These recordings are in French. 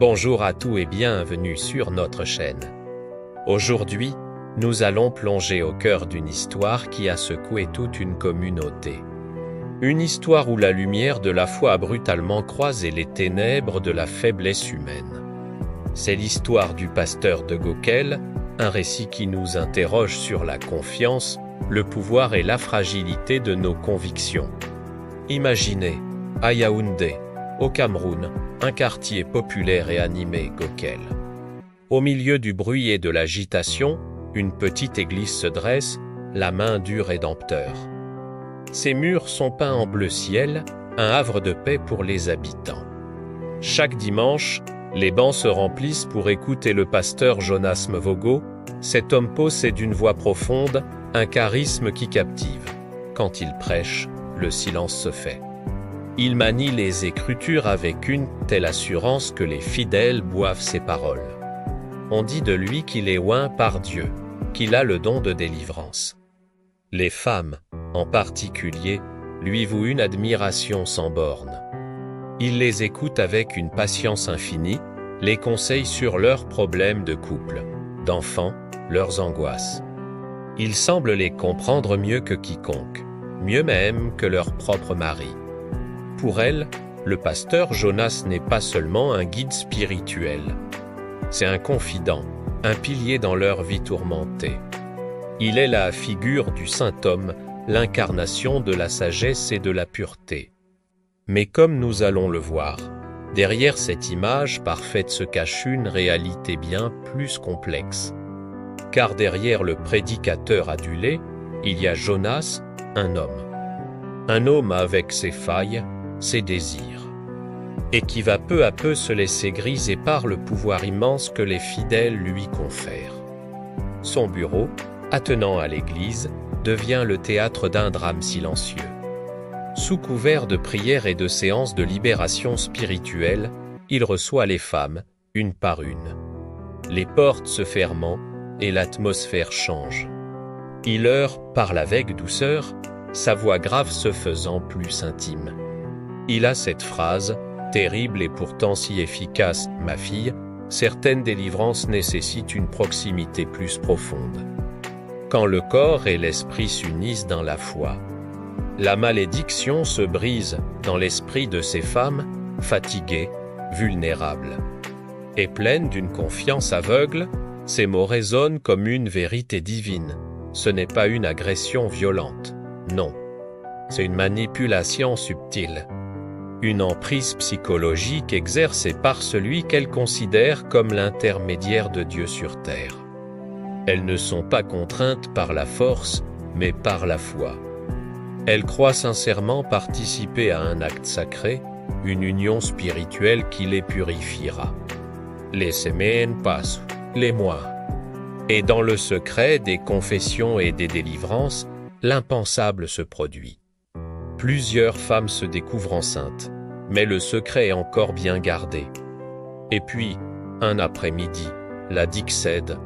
Bonjour à tous et bienvenue sur notre chaîne. Aujourd'hui, nous allons plonger au cœur d'une histoire qui a secoué toute une communauté. Une histoire où la lumière de la foi a brutalement croisé les ténèbres de la faiblesse humaine. C'est l'histoire du pasteur de Gokel, un récit qui nous interroge sur la confiance, le pouvoir et la fragilité de nos convictions. Imaginez, à Yaoundé, au Cameroun, un quartier populaire et animé, Gokel. Au milieu du bruit et de l'agitation, une petite église se dresse, la main du Rédempteur. Ses murs sont peints en bleu ciel, un havre de paix pour les habitants. Chaque dimanche, les bancs se remplissent pour écouter le pasteur Jonas Mvogo. Cet homme possède d'une voix profonde, un charisme qui captive. Quand il prêche, le silence se fait. Il manie les Écritures avec une telle assurance que les fidèles boivent ses paroles. On dit de lui qu'il est oint par Dieu, qu'il a le don de délivrance. Les femmes, en particulier, lui vouent une admiration sans borne. Il les écoute avec une patience infinie, les conseille sur leurs problèmes de couple, d'enfants, leurs angoisses. Il semble les comprendre mieux que quiconque, mieux même que leur propre mari. Pour elle, le pasteur Jonas n'est pas seulement un guide spirituel. C'est un confident, un pilier dans leur vie tourmentée. Il est la figure du saint homme, l'incarnation de la sagesse et de la pureté. Mais comme nous allons le voir, derrière cette image parfaite se cache une réalité bien plus complexe. Car derrière le prédicateur adulé, il y a Jonas, un homme. Un homme avec ses failles, ses désirs, et qui va peu à peu se laisser griser par le pouvoir immense que les fidèles lui confèrent. Son bureau, attenant à l'église, devient le théâtre d'un drame silencieux. Sous couvert de prières et de séances de libération spirituelle, il reçoit les femmes, une par une. Les portes se fermant et l'atmosphère change. Il heurte, parle avec douceur, sa voix grave se faisant plus intime. Il a cette phrase, terrible et pourtant si efficace, « Ma fille, certaines délivrances nécessitent une proximité plus profonde. » Quand le corps et l'esprit s'unissent dans la foi, la malédiction se brise dans l'esprit de ces femmes, fatiguées, vulnérables. Et pleines d'une confiance aveugle, ces mots résonnent comme une vérité divine. Ce n'est pas une agression violente, non. C'est une manipulation subtile. Une emprise psychologique exercée par celui qu'elle considère comme l'intermédiaire de Dieu sur terre. Elles ne sont pas contraintes par la force, mais par la foi. Elles croient sincèrement participer à un acte sacré, une union spirituelle qui les purifiera. Les semaines passent, les mois. Et dans le secret des confessions et des délivrances, l'impensable se produit. Plusieurs femmes se découvrent enceintes, mais le secret est encore bien gardé. Et puis, un après-midi, la digue cède.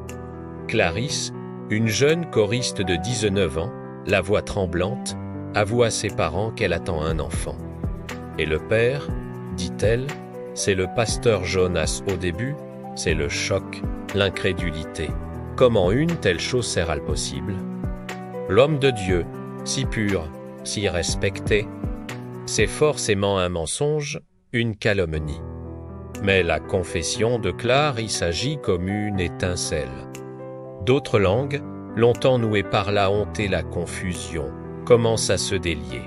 Clarisse, une jeune choriste de 19 ans, la voix tremblante, avoue à ses parents qu'elle attend un enfant. Et le père, dit-elle, c'est le pasteur Jonas au début, c'est le choc, l'incrédulité. Comment une telle chose sert-elle possible? L'homme de Dieu, si pur, si respecté, c'est forcément un mensonge, une calomnie. Mais la confession de Clare y s'agit comme une étincelle. D'autres langues, longtemps nouées par la honte et la confusion, commencent à se délier.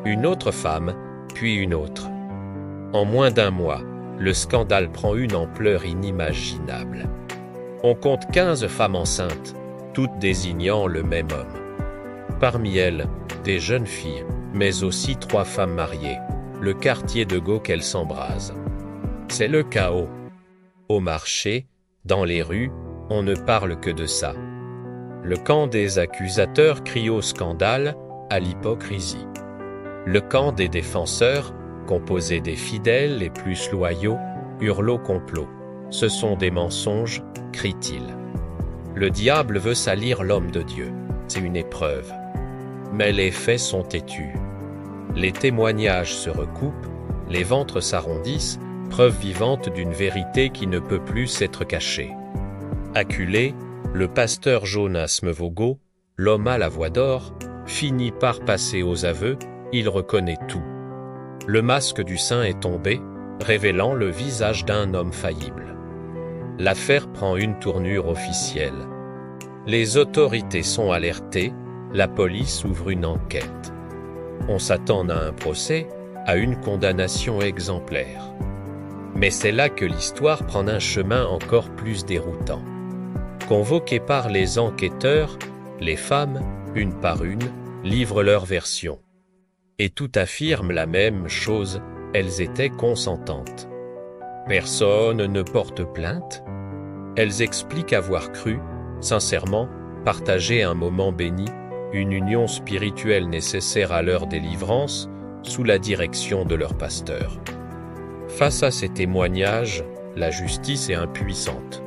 Une autre femme, puis une autre. En moins d'un mois, le scandale prend une ampleur inimaginable. On compte 15 femmes enceintes, toutes désignant le même homme. Parmi elles, des jeunes filles, mais aussi 3 femmes mariées. Le quartier de Gokel s'embrase. C'est le chaos. Au marché, dans les rues, on ne parle que de ça. Le camp des accusateurs crie au scandale, à l'hypocrisie. Le camp des défenseurs, composé des fidèles les plus loyaux, hurle au complot. Ce sont des mensonges, crie-t-il. Le diable veut salir l'homme de Dieu. C'est une épreuve. Mais les faits sont têtus. Les témoignages se recoupent, les ventres s'arrondissent, preuve vivante d'une vérité qui ne peut plus être cachée. Acculé, le pasteur Jonas Mvogo, l'homme à la voix d'or, finit par passer aux aveux, il reconnaît tout. Le masque du saint est tombé, révélant le visage d'un homme faillible. L'affaire prend une tournure officielle. Les autorités sont alertées, la police ouvre une enquête. On s'attend à un procès, à une condamnation exemplaire. Mais c'est là que l'histoire prend un chemin encore plus déroutant. Convoquées par les enquêteurs, les femmes, une par une, livrent leur version. Et toutes affirment la même chose, elles étaient consentantes. Personne ne porte plainte. Elles expliquent avoir cru, sincèrement, partager un moment béni, une union spirituelle nécessaire à leur délivrance, sous la direction de leur pasteur. Face à ces témoignages, la justice est impuissante.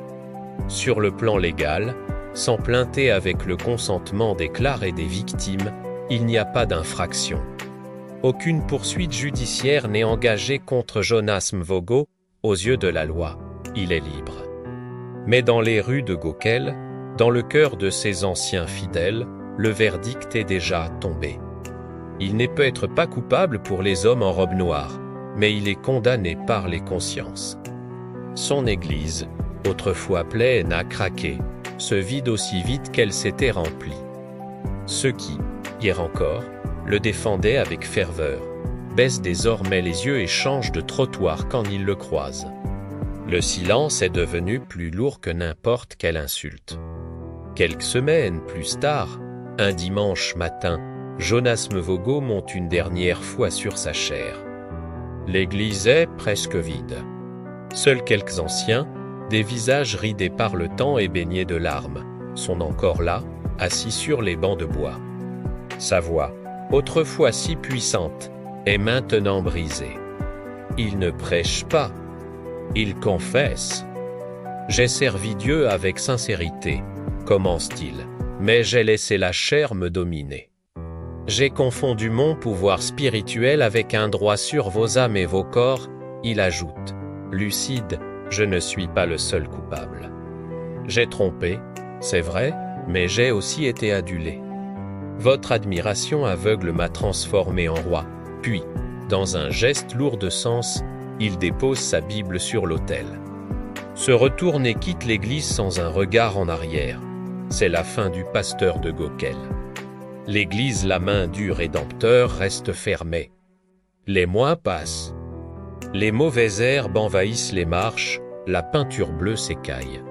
Sur le plan légal, sans plainter avec le consentement des clares et des victimes, il n'y a pas d'infraction. Aucune poursuite judiciaire n'est engagée contre Jonas Mvogo, aux yeux de la loi, il est libre. Mais dans les rues de Gokel, dans le cœur de ses anciens fidèles, le verdict est déjà tombé. Il n'est peut-être pas coupable pour les hommes en robe noire, mais il est condamné par les consciences. Son église, autrefois pleine, a craqué, se vide aussi vite qu'elle s'était remplie. Ceux qui, hier encore, le défendaient avec ferveur, baissent désormais les yeux et changent de trottoir quand ils le croisent. Le silence est devenu plus lourd que n'importe quelle insulte. Quelques semaines plus tard, un dimanche matin, Jonas Mvogo monte une dernière fois sur sa chaire. L'église est presque vide. Seuls quelques anciens, des visages ridés par le temps et baignés de larmes, sont encore là, assis sur les bancs de bois. Sa voix, autrefois si puissante, est maintenant brisée. Il ne prêche pas, il confesse. « J'ai servi Dieu avec sincérité », commence-t-il, « mais j'ai laissé la chair me dominer. J'ai confondu mon pouvoir spirituel avec un droit sur vos âmes et vos corps », il ajoute, lucide, « je ne suis pas le seul coupable. J'ai trompé, c'est vrai, mais j'ai aussi été adulé. Votre admiration aveugle m'a transformé en roi. » Puis, dans un geste lourd de sens, il dépose sa Bible sur l'autel. Se retourne et quitte l'église sans un regard en arrière. C'est la fin du pasteur de Gokel. L'église, la main du Rédempteur, reste fermée. Les mois passent. Les mauvaises herbes envahissent les marches, la peinture bleue s'écaille.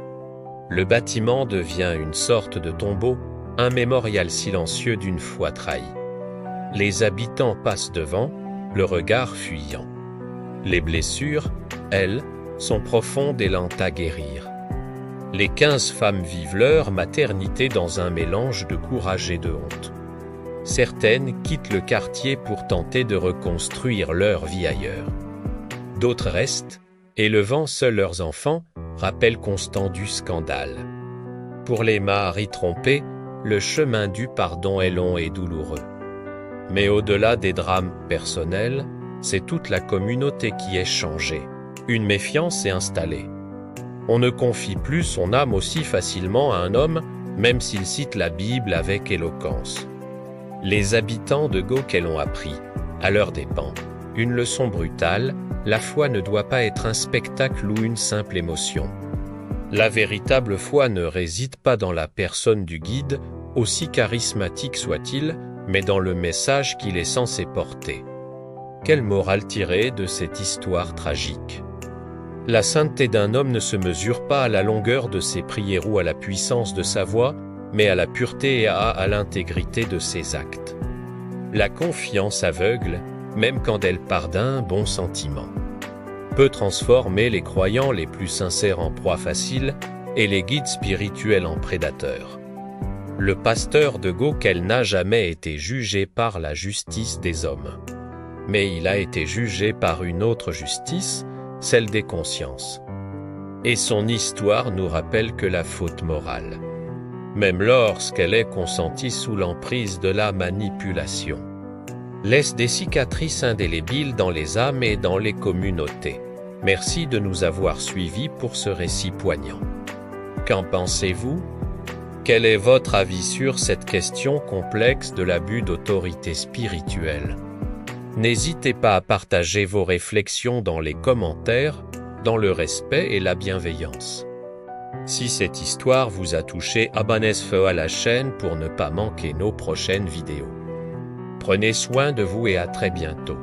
Le bâtiment devient une sorte de tombeau, un mémorial silencieux d'une foi trahie. Les habitants passent devant, le regard fuyant. Les blessures, elles, sont profondes et lentes à guérir. Les 15 femmes vivent leur maternité dans un mélange de courage et de honte. Certaines quittent le quartier pour tenter de reconstruire leur vie ailleurs. D'autres restent, élevant seuls leurs enfants, rappel constant du scandale. Pour les maris trompés, le chemin du pardon est long et douloureux. Mais au-delà des drames personnels, c'est toute la communauté qui est changée. Une méfiance est installée. On ne confie plus son âme aussi facilement à un homme, même s'il cite la Bible avec éloquence. Les habitants de Gokel ont appris, à leurs dépens, une leçon brutale: la foi ne doit pas être un spectacle ou une simple émotion. La véritable foi ne réside pas dans la personne du guide, aussi charismatique soit-il, mais dans le message qu'il est censé porter. Quelle morale tirer de cette histoire tragique? La sainteté d'un homme ne se mesure pas à la longueur de ses prières ou à la puissance de sa voix, mais à la pureté et à l'intégrité de ses actes. La confiance aveugle, même quand elle part d'un bon sentiment, peut transformer les croyants les plus sincères en proie facile et les guides spirituels en prédateurs. Le pasteur de Gokel n'a jamais été jugé par la justice des hommes. Mais il a été jugé par une autre justice, celle des consciences. Et son histoire nous rappelle que la faute morale, même lorsqu'elle est consentie sous l'emprise de la manipulation, laisse des cicatrices indélébiles dans les âmes et dans les communautés. Merci de nous avoir suivis pour ce récit poignant. Qu'en pensez-vous? Quel est votre avis sur cette question complexe de l'abus d'autorité spirituelle? N'hésitez pas à partager vos réflexions dans les commentaires, dans le respect et la bienveillance. Si cette histoire vous a touché, abonnez-vous à la chaîne pour ne pas manquer nos prochaines vidéos. Prenez soin de vous et à très bientôt.